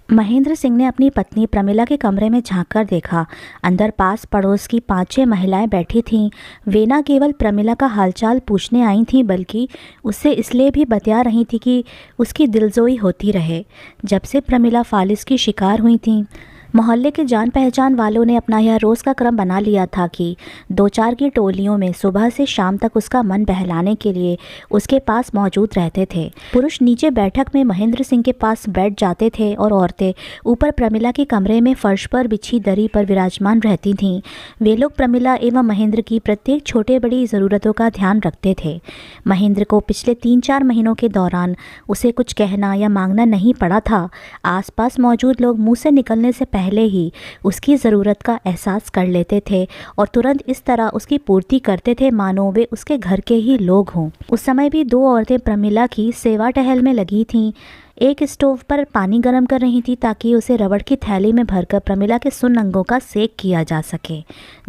महेंद्र सिंह ने अपनी पत्नी प्रमिला के कमरे में झांककर देखा। अंदर पास पड़ोस की 5-6 महिलाएं बैठी थीं। वे न केवल प्रमिला का हालचाल पूछने आई थीं, बल्कि उससे इसलिए भी बतिया रही थी कि उसकी दिलजोई होती रहे। जब से प्रमिला फालिस की शिकार हुई थी, मोहल्ले के जान पहचान वालों ने अपना यह रोज़ का क्रम बना लिया था कि 2-4 की टोलियों में सुबह से शाम तक उसका मन बहलाने के लिए उसके पास मौजूद रहते थे। पुरुष नीचे बैठक में महेंद्र सिंह के पास बैठ जाते थे और औरतें ऊपर प्रमिला के कमरे में फर्श पर बिछी दरी पर विराजमान रहती थीं। वे लोग प्रमिला एवं महेंद्र की प्रत्येक छोटे बड़ी ज़रूरतों का ध्यान रखते थे। महेंद्र को पिछले 3-4 महीनों के दौरान उसे कुछ कहना या मांगना नहीं पड़ा था। आसपास मौजूद लोग मुँह से निकलने से पहले ही उसकी ज़रूरत का एहसास कर लेते थे और तुरंत इस तरह उसकी पूर्ति करते थे मानो वे उसके घर के ही लोग हों। उस समय भी 2 औरतें प्रमिला की सेवा टहल में लगी थीं। एक स्टोव पर पानी गर्म कर रही थी ताकि उसे रबड़ की थैली में भरकर प्रमिला के सुन्न अंगों का सेक किया जा सके।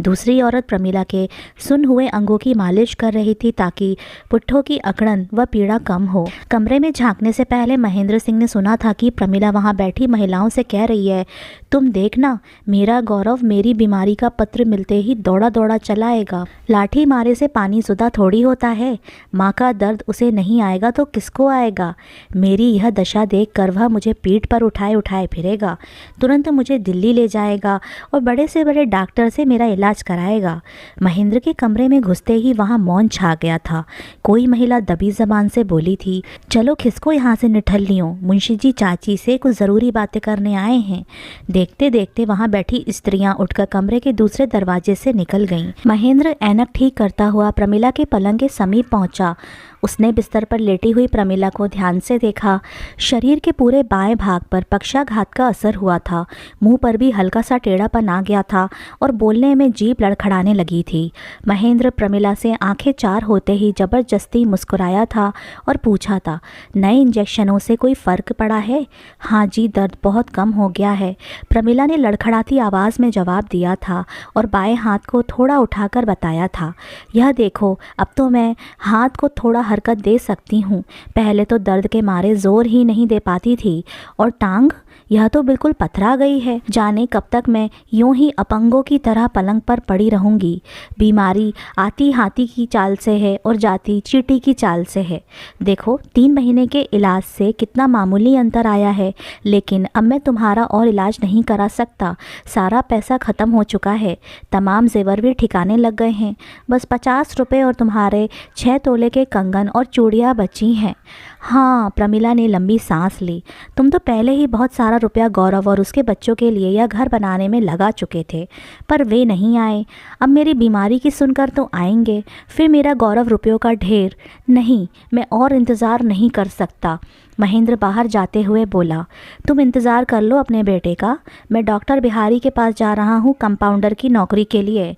दूसरी औरत प्रमिला के सुन्न हुए अंगों की मालिश कर रही थी ताकि पुट्ठों की अकड़न व पीड़ा कम हो। कमरे में झांकने से पहले महेंद्र सिंह ने सुना था कि प्रमिला वहां बैठी महिलाओं से कह रही है, तुम देखना, मेरा गौरव मेरी बीमारी का पत्र मिलते ही दौड़ा दौड़ा चला आएगा। लाठी मारे से पानी जुदा थोड़ी होता है। माँ का दर्द उसे नहीं आएगा तो किसको आएगा। मेरी यह दशा देखकर वह मुझे पीठ पर उठाए उठाए फिरेगा, तुरंत मुझे दिल्ली ले जाएगा और बड़े से बड़े डॉक्टर से मेरा इलाज कराएगा। महेंद्र के कमरे में घुसते ही वहां मौन छा गया था। कोई महिला दबी जबान से बोली थी, चलो खिसको यहाँ से निठल्लियों, मुंशी जी चाची से कुछ ज़रूरी बातें करने आए हैं। देखते देखते वहां बैठी स्त्रियां उठकर कमरे के दूसरे दरवाजे से निकल गईं। महेंद्र ऐनक ठीक करता हुआ प्रमिला के पलंग के समीप पहुंचा। उसने बिस्तर पर लेटी हुई प्रमिला को ध्यान से देखा। शरीर के पूरे बाएं भाग पर पक्षाघात का असर हुआ था। मुंह पर भी हल्का सा टेढ़ापन आ गया था और बोलने में जीभ लड़खड़ाने लगी थी। महेंद्र प्रमिला से आंखें चार होते ही जबरदस्ती मुस्कुराया था और पूछा था, नए इंजेक्शनों से कोई फ़र्क पड़ा है? हाँ जी, दर्द बहुत कम हो गया है, प्रमिला ने लड़खड़ाती आवाज़ में जवाब दिया था और बाएं हाथ को थोड़ा उठाकर बताया था, यह देखो, अब तो मैं हाथ को थोड़ा हरकत दे सकती हूँ। पहले तो दर्द के मारे जोर ही नहीं दे पाती थी। और टांग, यह तो बिल्कुल पथरा गई है। जाने कब तक मैं यूं ही अपंगों की तरह पलंग पर पड़ी रहूंगी। बीमारी आती हाथी की चाल से है और जाती चींटी की चाल से है। देखो, 3 महीने के इलाज से कितना मामूली अंतर आया है, लेकिन अब मैं तुम्हारा और इलाज नहीं करा सकता। सारा पैसा ख़त्म हो चुका है, तमाम जेवर भी ठिकाने लग गए हैं। बस 50 रुपये और तुम्हारे 6 तोले के कंगन और चूड़ियाँ बची हैं। हाँ, प्रमिला ने लंबी सांस ली। तुम तो पहले ही बहुत सारा रुपया गौरव और उसके बच्चों के लिए या घर बनाने में लगा चुके थे, पर वे नहीं आए। अब मेरी बीमारी की सुनकर तो आएंगे, फिर मेरा गौरव रुपयों का ढेर। नहीं, मैं और इंतज़ार नहीं कर सकता। महेंद्र बाहर जाते हुए बोला, तुम इंतज़ार कर लो अपने बेटे का। मैं डॉक्टर बिहारी के पास जा रहा हूँ कंपाउंडर की नौकरी के लिए।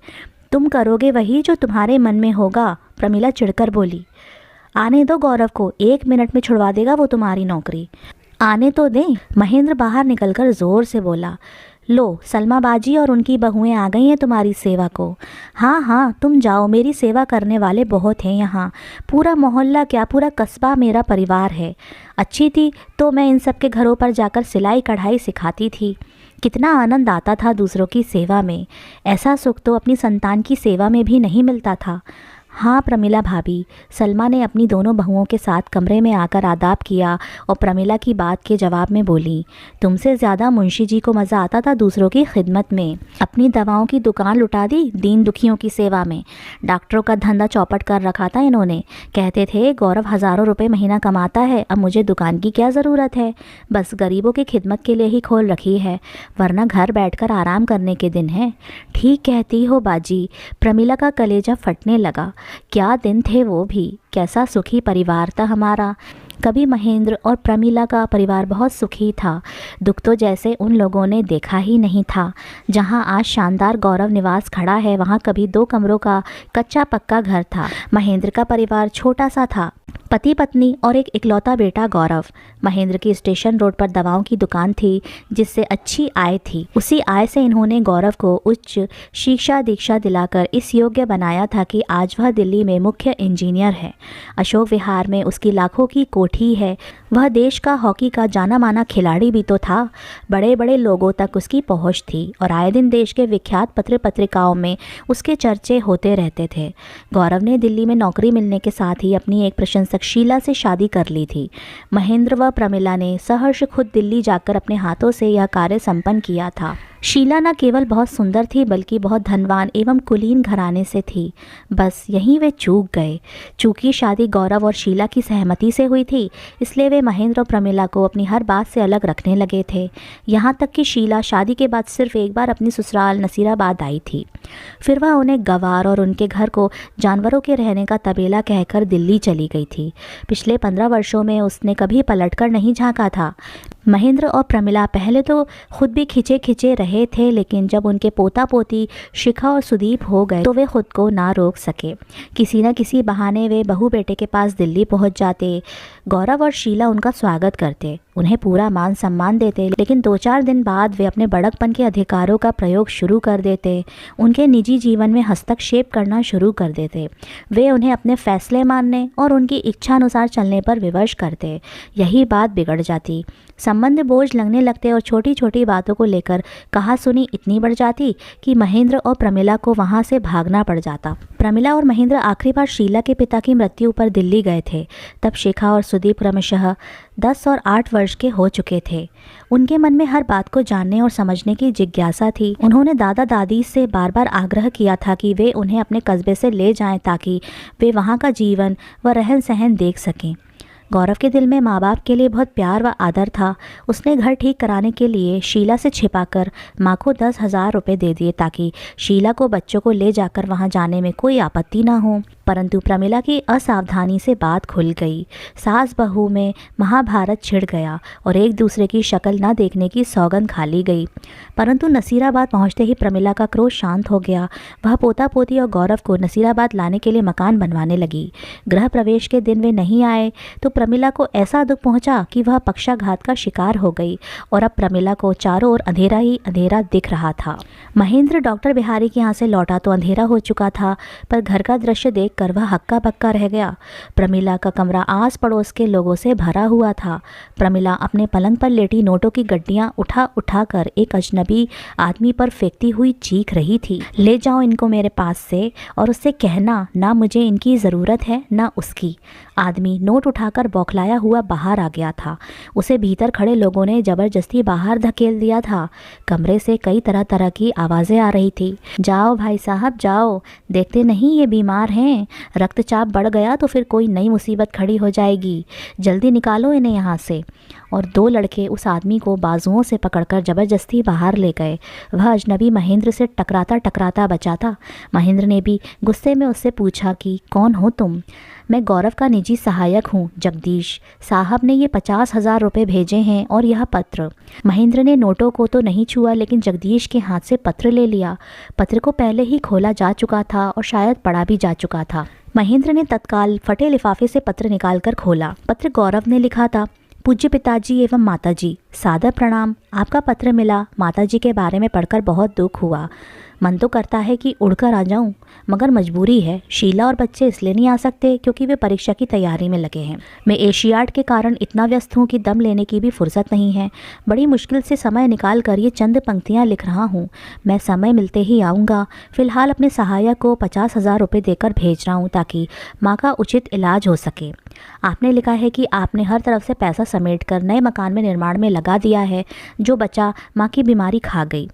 तुम करोगे वही जो तुम्हारे मन में होगा, प्रमिला चिढ़कर बोली। आने दो गौरव को, 1 मिनट में छुड़वा देगा वो तुम्हारी नौकरी। आने तो दें। महेंद्र बाहर निकलकर ज़ोर से बोला, लो, सलमा बाजी और उनकी बहुएं आ गई हैं तुम्हारी सेवा को। हाँ हाँ, तुम जाओ, मेरी सेवा करने वाले बहुत हैं यहाँ। पूरा मोहल्ला क्या, पूरा कस्बा मेरा परिवार है। अच्छी थी तो मैं इन सब के घरों पर जाकर सिलाई कढ़ाई सिखाती थी। कितना आनंद आता था दूसरों की सेवा में। ऐसा सुख तो अपनी संतान की सेवा में भी नहीं मिलता था। हाँ प्रमिला भाभी, सलमा ने अपनी दोनों बहुओं के साथ कमरे में आकर आदाब किया और प्रमिला की बात के जवाब में बोली, तुमसे ज़्यादा मुंशी जी को मज़ा आता था दूसरों की खिदमत में। अपनी दवाओं की दुकान लुटा दी दीन दुखियों की सेवा में। डॉक्टरों का धंधा चौपट कर रखा था इन्होंने। कहते थे गौरव हज़ारों रुपये महीना कमाता है, अब मुझे दुकान की क्या ज़रूरत है, बस गरीबों की खिदमत के लिए ही खोल रखी है, वरना घर बैठकर आराम करने के दिन है। ठीक कहती हो बाजी, प्रमिला का कलेजा फटने लगा। क्या दिन थे वो भी, कैसा सुखी परिवार था हमारा। कभी महेंद्र और प्रमिला का परिवार बहुत सुखी था। दुख तो जैसे उन लोगों ने देखा ही नहीं था। जहां आज शानदार गौरव निवास खड़ा है, वहां कभी 2 कमरों का कच्चा पक्का घर था। महेंद्र का परिवार छोटा सा था, पति पत्नी और एक इकलौता बेटा गौरव। महेंद्र की स्टेशन रोड पर दवाओं की दुकान थी जिससे अच्छी आय थी। उसी आय से इन्होंने गौरव को उच्च शिक्षा दीक्षा दिलाकर इस योग्य बनाया था कि आज वह दिल्ली में मुख्य इंजीनियर है। अशोक विहार में उसकी लाखों की कोठी है। वह देश का हॉकी का जाना माना खिलाड़ी भी तो था। बड़े बड़े लोगों तक उसकी पहुंच थी और आए दिन देश के विख्यात पत्र पत्रिकाओं में उसके चर्चे होते रहते थे। गौरव ने दिल्ली में नौकरी मिलने के साथ ही अपनी एक प्रशंसक शीला से शादी कर ली थी। महेंद्र व प्रमिला ने सहर्ष खुद दिल्ली जाकर अपने हाथों से यह कार्य संपन्न किया था। शीला न केवल बहुत सुंदर थी बल्कि बहुत धनवान एवं कुलीन घराने से थी। बस यहीं वे चूक गए। चूंकि शादी गौरव और शीला की सहमति से हुई थी, इसलिए वे महेंद्र और प्रमिला को अपनी हर बात से अलग रखने लगे थे। यहाँ तक कि शीला शादी के बाद सिर्फ एक बार अपनी ससुराल नसीराबाद आई थी। फिर वह उन्हें गवार और उनके घर को जानवरों के रहने का तबेला कहकर दिल्ली चली गई थी। पिछले 15 वर्षों में उसने कभी पलटकर नहीं झांका था। महेंद्र और प्रमिला पहले तो खुद भी खिंचे खिंचे रहे थे, लेकिन जब उनके पोता पोती शिखा और सुदीप हो गए तो वे खुद को ना रोक सके। किसी न किसी बहाने वे बहू बेटे के पास दिल्ली पहुंच जाते। गौरव और शीला उनका स्वागत करते, उन्हें पूरा मान सम्मान देते, लेकिन 2-4 दिन बाद वे अपने बड़कपन के अधिकारों का प्रयोग शुरू कर देते। उनके निजी जीवन में हस्तक्षेप करना शुरू कर देते। वे उन्हें अपने फैसले मानने और उनकी इच्छा अनुसार चलने पर विवश करते। यही बात बिगड़ जाती। संबंध बोझ लगने लगते और छोटी छोटी बातों को लेकर कहा सुनी इतनी बढ़ जाती कि महेंद्र और प्रमिला को वहां से भागना पड़ जाता। प्रमिला और महेंद्र आखिरी बार शीला के पिता की मृत्यु पर दिल्ली गए थे। तब शिखा और सुदीप क्रमशः 10 और 8 वर्ष के हो चुके थे। उनके मन में हर बात को जानने और समझने की जिज्ञासा थी। उन्होंने दादा दादी से बार बार आग्रह किया था कि वे उन्हें अपने कस्बे से ले जाएं ताकि वे वहाँ का जीवन व रहन सहन देख सकें। गौरव के दिल में माँ बाप के लिए बहुत प्यार व आदर था। उसने घर ठीक कराने के लिए शीला से छिपाकर माँ को 10,000 रुपये दे दिए ताकि शीला को बच्चों को ले जाकर वहाँ जाने में कोई आपत्ति ना हो। परंतु प्रमिला की असावधानी से बात खुल गई। सास बहू में महाभारत छिड़ गया और एक दूसरे की शक्ल न देखने की सौगंध खा ली गई। परंतु नसीराबाद पहुंचते ही प्रमिला का क्रोध शांत हो गया। वह पोता पोती और गौरव को नसीराबाद लाने के लिए मकान बनवाने लगी। गृह प्रवेश के दिन वे नहीं आए तो प्रमिला को ऐसा दुख पहुंचा कि वह पक्षाघात का शिकार हो गई और अब प्रमिला को चारों ओर अंधेरा ही अंधेरा दिख रहा था। महेंद्र डॉक्टर बिहारी के यहाँ से लौटा तो अंधेरा हो चुका था, पर घर का दृश्य देखकर वह हक्का बक्का रह गया। प्रमिला का कमरा आस पड़ोस के लोगों से भरा हुआ था। प्रमिला अपने पलंग पर लेटी नोटों की गड्डियां उठा उठा कर एक अजनबी आदमी पर फेंकती हुई चीख रही थी, ले जाओ इनको मेरे पास से और उससे कहना ना मुझे इनकी ज़रूरत है ना उसकी। आदमी नोट उठाकर बौखलाया हुआ बाहर आ गया था। उसे भीतर खड़े लोगों ने जबरदस्ती बाहर धकेल दिया था। कमरे से कई तरह तरह की आवाज़ें आ रही थी। जाओ भाई साहब जाओ, देखते नहीं ये बीमार हैं, रक्तचाप बढ़ गया तो फिर कोई नई मुसीबत खड़ी हो जाएगी, जल्दी निकालो इन्हें यहाँ से। और 2 लड़के उस आदमी को बाजुओं से पकड़कर जबरदस्ती बाहर ले गए। वह अजनबी महेंद्र से टकराता टकराता बचा था। महेंद्र ने भी गुस्से में उससे पूछा कि कौन हो तुम? मैं गौरव का निजी सहायक हूँ, जगदीश साहब ने ये 50,000 रुपये भेजे हैं और यह पत्र। महेंद्र ने नोटों को तो नहीं छुआ, लेकिन जगदीश के हाथ से पत्र ले लिया। पत्र को पहले ही खोला जा चुका था और शायद पढ़ा भी जा चुका था। महेंद्र ने तत्काल फटे लिफाफे से पत्र निकालकर खोला। पत्र गौरव ने लिखा था, पूज्य पिताजी एवं माताजी, सादर प्रणाम। आपका पत्र मिला। माताजी के बारे में पढ़कर बहुत दुख हुआ। मन तो करता है कि उड़कर आ जाऊं, मगर मजबूरी है। शीला और बच्चे इसलिए नहीं आ सकते क्योंकि वे परीक्षा की तैयारी में लगे हैं। मैं एशियाड के कारण इतना व्यस्त हूं कि दम लेने की भी फुर्सत नहीं है। बड़ी मुश्किल से समय निकाल कर ये चंद पंक्तियां लिख रहा हूं। मैं समय मिलते ही आऊँगा। फिलहाल अपने सहायक को 50,000 रुपये देकर भेज रहा हूँ ताकि माँ का उचित इलाज हो सके। आपने लिखा है कि आपने हर तरफ से पैसा समेट कर नए मकान में निर्माण में लगा दिया है। जो बचा माँ की बीमारी खा गई।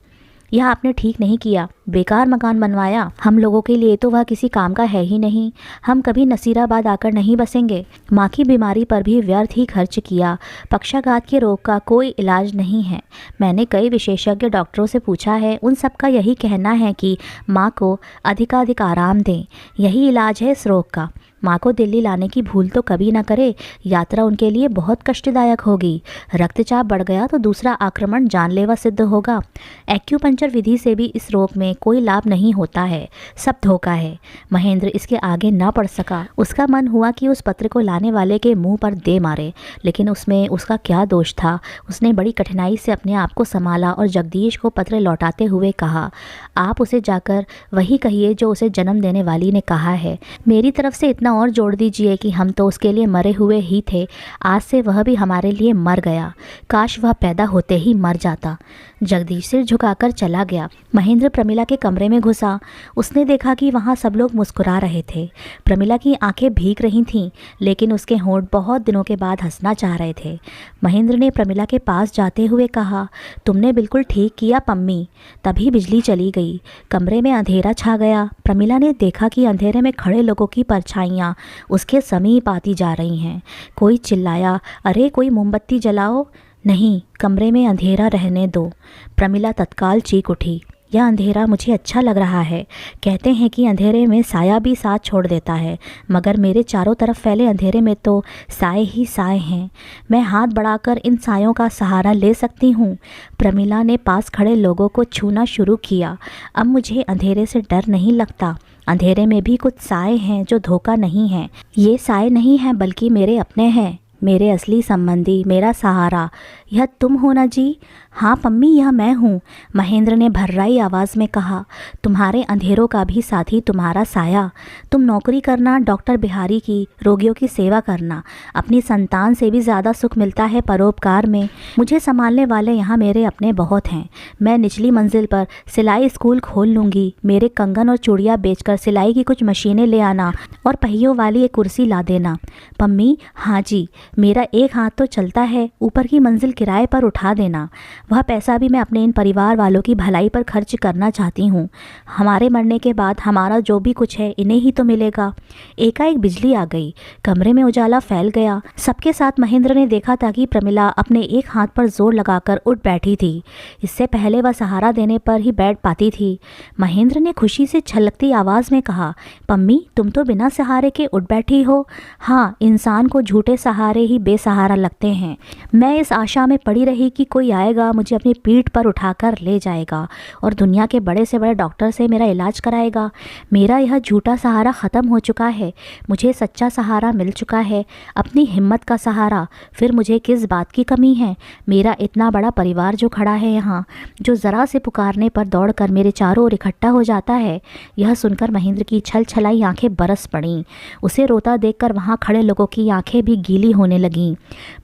यह आपने ठीक नहीं किया, बेकार मकान बनवाया। हम लोगों के लिए तो वह किसी काम का है ही नहीं। हम कभी नसीराबाद आकर नहीं बसेंगे। माँ की बीमारी पर भी व्यर्थ ही खर्च किया। पक्षाघात के रोग का कोई इलाज नहीं है। मैंने कई विशेषज्ञ डॉक्टरों से पूछा है, उन सबका यही कहना है कि माँ को अधिकाधिक आराम दें, यही इलाज है इस रोग का। माँ को दिल्ली लाने की भूल तो कभी ना करे, यात्रा उनके लिए बहुत कष्टदायक होगी। रक्तचाप बढ़ गया तो दूसरा आक्रमण जानलेवा सिद्ध होगा। एक्यूपंक्चर विधि से भी इस रोग में कोई लाभ नहीं होता है, सब धोखा है। महेंद्र इसके आगे ना पढ़ सका। उसका मन हुआ कि उस पत्र को लाने वाले के मुंह पर दे मारे, लेकिन उसमें उसका क्या दोष था। उसने बड़ी कठिनाई से अपने आप को संभाला और जगदीश को पत्र लौटाते हुए कहा, आप उसे जाकर वही कहिए जो उसे जन्म देने वाली ने कहा है। मेरी तरफ से इतना और जोड़ दीजिए कि हम तो उसके लिए मरे हुए ही थे, आज से वह भी हमारे लिए मर गया। काश वह पैदा होते ही मर जाता। जगदीश सिर झुकाकर चला गया। महेंद्र प्रमिला के कमरे में घुसा। उसने देखा कि वहाँ सब लोग मुस्कुरा रहे थे। प्रमिला की आंखें भीग रही थीं, लेकिन उसके होंठ बहुत दिनों के बाद हंसना चाह रहे थे। महेंद्र ने प्रमिला के पास जाते हुए कहा, तुमने बिल्कुल ठीक किया पम्मी। तभी बिजली चली गई। कमरे में अंधेरा छा गया। प्रमिला ने देखा कि अंधेरे में खड़े लोगों की परछाइयाँ उसके समीप आती जा रही हैं। कोई चिल्लाया, अरे कोई मोमबत्ती जलाओ। नहीं, कमरे में अंधेरा रहने दो। प्रमिला तत्काल चीख उठी, यह अंधेरा मुझे अच्छा लग रहा है। कहते हैं कि अंधेरे में साया भी साथ छोड़ देता है, मगर मेरे चारों तरफ फैले अंधेरे में तो साए ही साए हैं। मैं हाथ बढ़ाकर इन सायों का सहारा ले सकती हूँ। प्रमिला ने पास खड़े लोगों को छूना शुरू किया। अब मुझे अंधेरे से डर नहीं लगता। अंधेरे में भी कुछ साए हैं जो धोखा नहीं है। ये साए नहीं हैं बल्कि मेरे अपने हैं, मेरे असली संबंधी, मेरा सहारा। यह तुम हो ना जी? हाँ पम्मी, यह मैं हूँ। महेंद्र ने भर्राई आवाज़ में कहा, तुम्हारे अंधेरों का भी साथी तुम्हारा साया। तुम नौकरी करना डॉक्टर बिहारी की, रोगियों की सेवा करना। अपनी संतान से भी ज़्यादा सुख मिलता है परोपकार में। मुझे संभालने वाले यहाँ मेरे अपने बहुत हैं। मैं निचली मंजिल पर सिलाई स्कूल खोल लूँगी। मेरे कंगन और चूड़ियाँ बेचकर सिलाई की कुछ मशीनें ले आना और पहियों वाली एक कुर्सी ला देना। पम्मी, हाँ जी, मेरा एक हाथ तो चलता है, ऊपर की मंजिल किराए पर उठा देना। वह पैसा भी मैं अपने इन परिवार वालों की भलाई पर खर्च करना चाहती हूँ। हमारे मरने के बाद हमारा जो भी कुछ है इन्हें ही तो मिलेगा। एकाएक बिजली आ गई। कमरे में उजाला फैल गया। सबके साथ महेंद्र ने देखा था कि प्रमिला अपने एक हाथ पर जोर लगाकर उठ बैठी थी। इससे पहले वह सहारा देने पर ही बैठ पाती थी। महेंद्र ने खुशी से छलकती आवाज़ में कहा, पम्मी, तुम तो बिना सहारे के उठ बैठी हो। हाँ, इंसान को झूठे सहारे ही बेसहारा लगते हैं। मैं इस आशा में पड़ी रही कि कोई आएगा, मुझे अपनी पीठ पर उठाकर ले जाएगा और दुनिया के बड़े से बड़े डॉक्टर से मेरा इलाज कराएगा। मेरा यह झूठा सहारा ख़त्म हो चुका है। मुझे सच्चा सहारा मिल चुका है, अपनी हिम्मत का सहारा। फिर मुझे किस बात की कमी है? मेरा इतना बड़ा परिवार जो खड़ा है यहाँ, जो ज़रा से पुकारने पर दौड़कर मेरे चारों ओर इकट्ठा हो जाता है। यह सुनकर महेंद्र की छल छलाई आँखें बरस पड़ीं। उसे रोता देखकर वहाँ खड़े लोगों की आँखें भी गीली होने लगीं।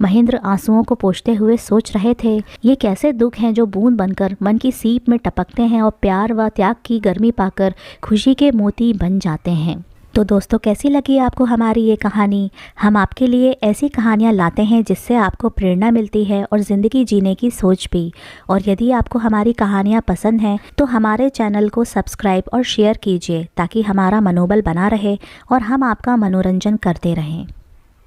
महेंद्र आंसुओं को पोंछते हुए सोच रहे थे, ये कैसे दुख हैं जो बूंद बनकर मन की सीप में टपकते हैं और प्यार व त्याग की गर्मी पाकर खुशी के मोती बन जाते हैं। तो दोस्तों, कैसी लगी आपको हमारी ये कहानी? हम आपके लिए ऐसी कहानियाँ लाते हैं जिससे आपको प्रेरणा मिलती है और ज़िंदगी जीने की सोच भी। और यदि आपको हमारी कहानियाँ पसंद हैं तो हमारे चैनल को सब्सक्राइब और शेयर कीजिए ताकि हमारा मनोबल बना रहे और हम आपका मनोरंजन करते रहें।